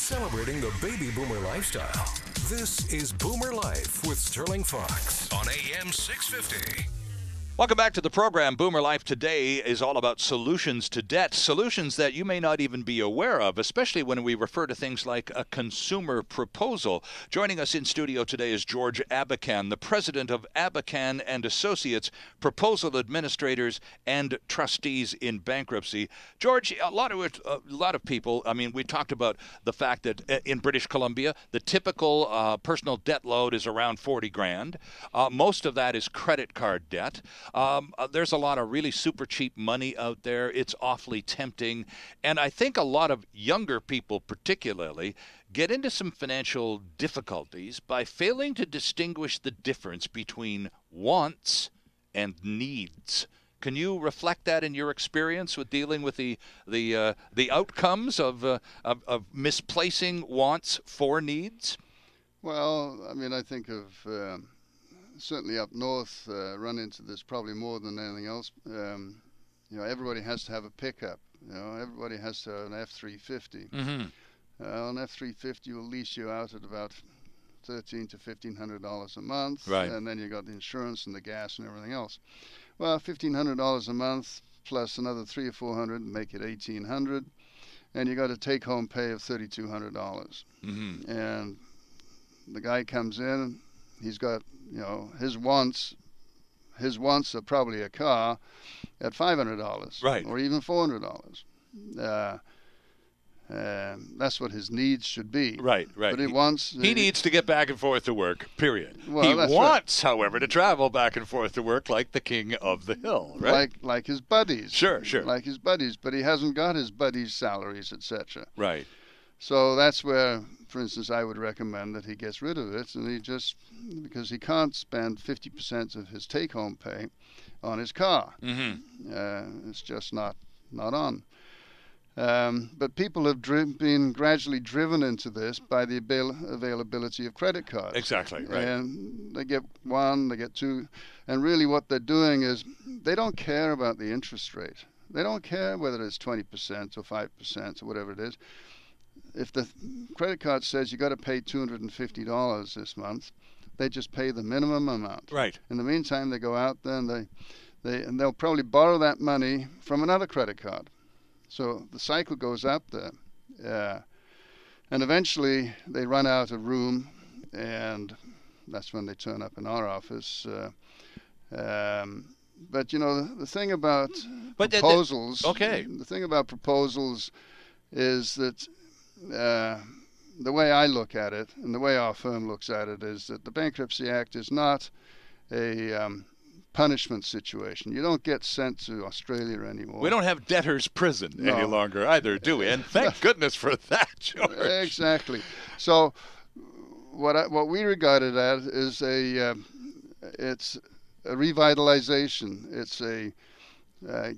Celebrating the baby boomer lifestyle. This is Boomer Life with Stirling Faux on AM 650. Welcome back to the program. Boomer Life today is all about solutions to debt, solutions that you may not even be aware of, especially when we refer to things like a consumer proposal. Joining us in studio today is George Abakhan, the president of Abakhan and Associates, proposal administrators and trustees in bankruptcy. George, a lot of people, I mean, we talked about the fact that in British Columbia, the typical personal debt load is around 40 grand. Most of that is credit card debt. There's a lot of really super cheap money out there. It's awfully tempting. And I think a lot of younger people particularly get into some financial difficulties by failing to distinguish the difference between wants and needs. Can you reflect that in your experience with dealing with the outcomes of misplacing wants for needs? Well, I mean, I think of certainly up north, run into this probably more than anything else. Everybody has to have a pickup. Everybody has to have an F-350. Mm-hmm. An F-350 will lease you out at about $1,300 to $1,500 a month, right? And then you got the insurance and the gas and everything else. Well, $1,500 a month plus another $300 or $400 make it $1,800, and you got a take-home pay of $3,200. Mm-hmm. And the guy comes in, he's got his wants are probably a car at $500, right, or even $400. That's what his needs should be. Right. But he needs to get back and forth to work, period. Well, he wants, however, to travel back and forth to work like the king of the hill, right? Like his buddies. Sure. Like his buddies, but he hasn't got his buddies' salaries, etc. Right. So that's where, for instance, I would recommend that he gets rid of it, and because he can't spend 50% of his take-home pay on his car. Mm-hmm. It's just not on. But people have been gradually driven into this by the availability of credit cards. Exactly, right. And they get one, they get two, and really what they're doing is they don't care about the interest rate. They don't care whether it's 20% or 5% or whatever it is. If the credit card says you got to pay $250 this month, they just pay the minimum amount. Right. In the meantime, they go out there and they'll probably borrow that money from another credit card. So the cycle goes up there, and eventually they run out of room, and that's when they turn up in our office. But the thing about proposals. The thing about proposals is that. The way I look at it, and the way our firm looks at it, is that the Bankruptcy Act is not a punishment situation. You don't get sent to Australia anymore. We don't have debtors' prison any longer either, do we? And thank goodness for that, George. Exactly. So what we regard it as is it's a revitalization. It's a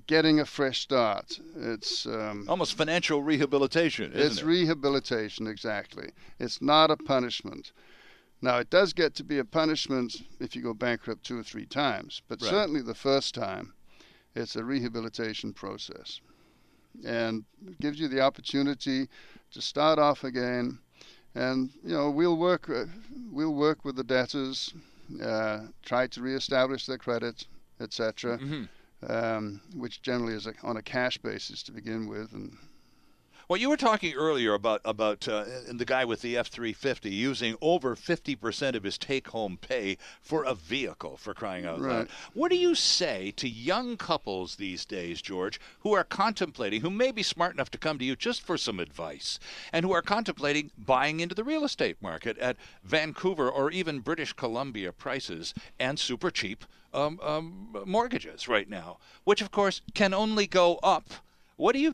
getting a fresh start. It's almost financial rehabilitation, isn't it? It's rehabilitation, exactly. It's not a punishment. Now, it does get to be a punishment if you go bankrupt 2 or 3 times, but certainly the first time, it's a rehabilitation process. And it gives you the opportunity to start off again, and we'll work with the debtors, try to reestablish their credit, etc. Mm-hmm. Which generally is on a cash basis to begin with. And well, you were talking earlier about the guy with the F-350 using over 50% of his take-home pay for a vehicle, for crying out loud. What do you say to young couples these days, George, who are contemplating, who may be smart enough to come to you just for some advice, and who are contemplating buying into the real estate market at Vancouver or even British Columbia prices and super cheap mortgages right now, which of course can only go up? What do you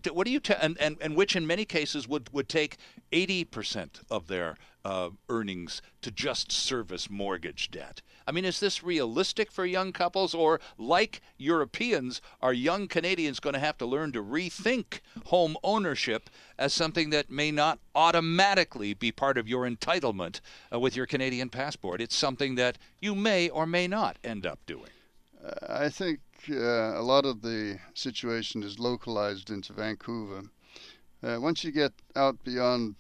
and which in many cases would take 80% of their earnings to just service mortgage debt? I mean, is this realistic for young couples, or like Europeans, are young Canadians going to have to learn to rethink home ownership as something that may not automatically be part of your entitlement with your Canadian passport? It's something that you may or may not end up doing. I think a lot of the situation is localized into Vancouver. Once you get out beyond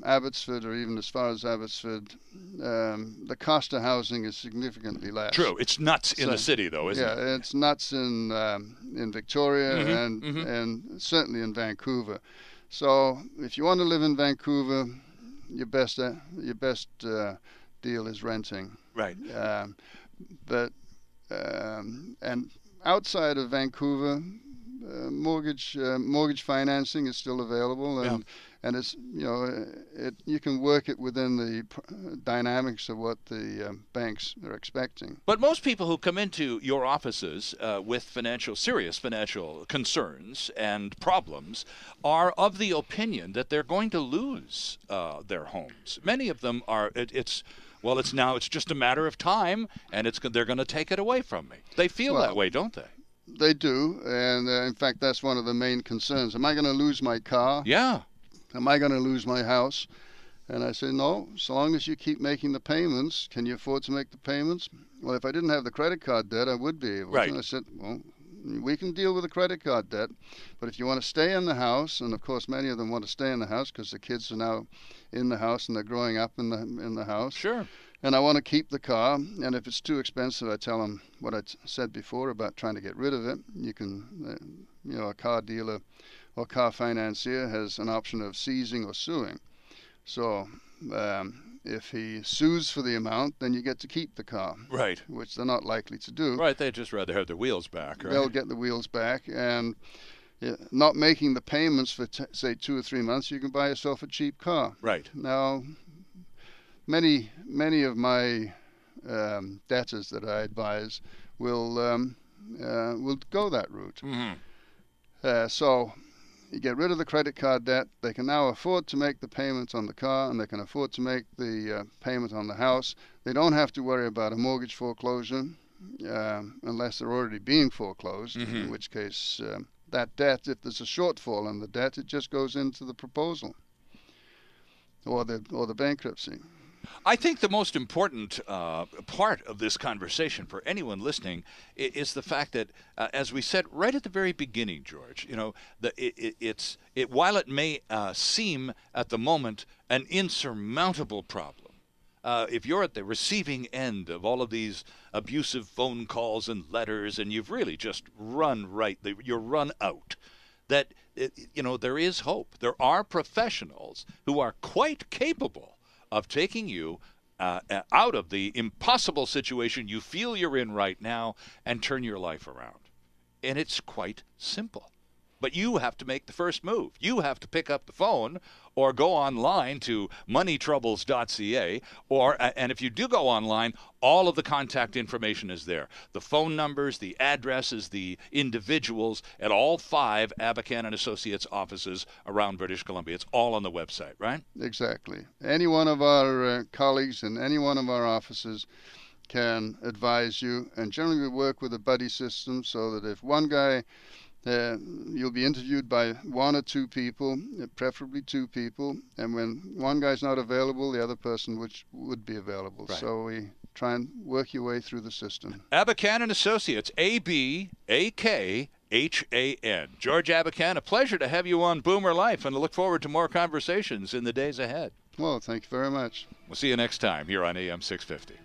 Abbotsford, or even as far as Abbotsford, the cost of housing is significantly less. True. It's nuts in the city, though, isn't it? Yeah, it's nuts in Victoria and certainly in Vancouver. So if you want to live in Vancouver, your best deal is renting. Right. And outside of Vancouver, mortgage financing is still available, and it's you can work it within the dynamics of what the banks are expecting. But most people who come into your offices with serious financial concerns and problems are of the opinion that they're going to lose their homes. Many of them are. It's just a matter of time, and they're going to take it away from me. They feel that way, don't they? They do, and in fact, that's one of the main concerns. Am I going to lose my car? Yeah. Am I going to lose my house? And I say, no, so long as you keep making the payments. Can you afford to make the payments? Well, if I didn't have the credit card debt, I would be able. Right. And I said, well, we can deal with the credit card debt, but if you want to stay in the house, and of course many of them want to stay in the house because the kids are now in the house and they're growing up in the house. Sure. And I want to keep the car, and if it's too expensive, I tell them what I said before about trying to get rid of it. You can, a car dealer or car financier has an option of seizing or suing. So if he sues for the amount, then you get to keep the car. Right. Which they're not likely to do. Right, they'd just rather have their wheels back, right? They'll get the wheels back, and not making the payments for, say, 2 or 3 months, you can buy yourself a cheap car. Right. Now, many of my debtors that I advise will go that route. Mm-hmm. So you get rid of the credit card debt. They can now afford to make the payments on the car, and they can afford to make the payment on the house. They don't have to worry about a mortgage foreclosure unless they're already being foreclosed, in which case that debt, if there's a shortfall in the debt, it just goes into the proposal or the bankruptcy. I think the most important part of this conversation for anyone listening is the fact that, as we said right at the very beginning, George, while it may seem at the moment an insurmountable problem, if you're at the receiving end of all of these abusive phone calls and letters, and you've really just you're run out, that there is hope. There are professionals who are quite capable of taking you out of the impossible situation you feel you're in right now and turn your life around. And it's quite simple. But you have to make the first move. You have to pick up the phone or go online to moneytroubles.ca, and if you do go online, all of the contact information is there. The phone numbers, the addresses, the individuals at all 5 Abakhan & Associates offices around British Columbia. It's all on the website, right? Exactly. Any one of our colleagues in any one of our offices can advise you, and generally we work with a buddy system so that if one guy you'll be interviewed by 1 or 2 people, preferably 2 people, and when one guy's not available, the other person would be available. Right. So we try and work your way through the system. Abakhan & Associates, Abakhan. George Abakhan, a pleasure to have you on Boomer Life, and I look forward to more conversations in the days ahead. Well, thank you very much. We'll see you next time here on AM 650.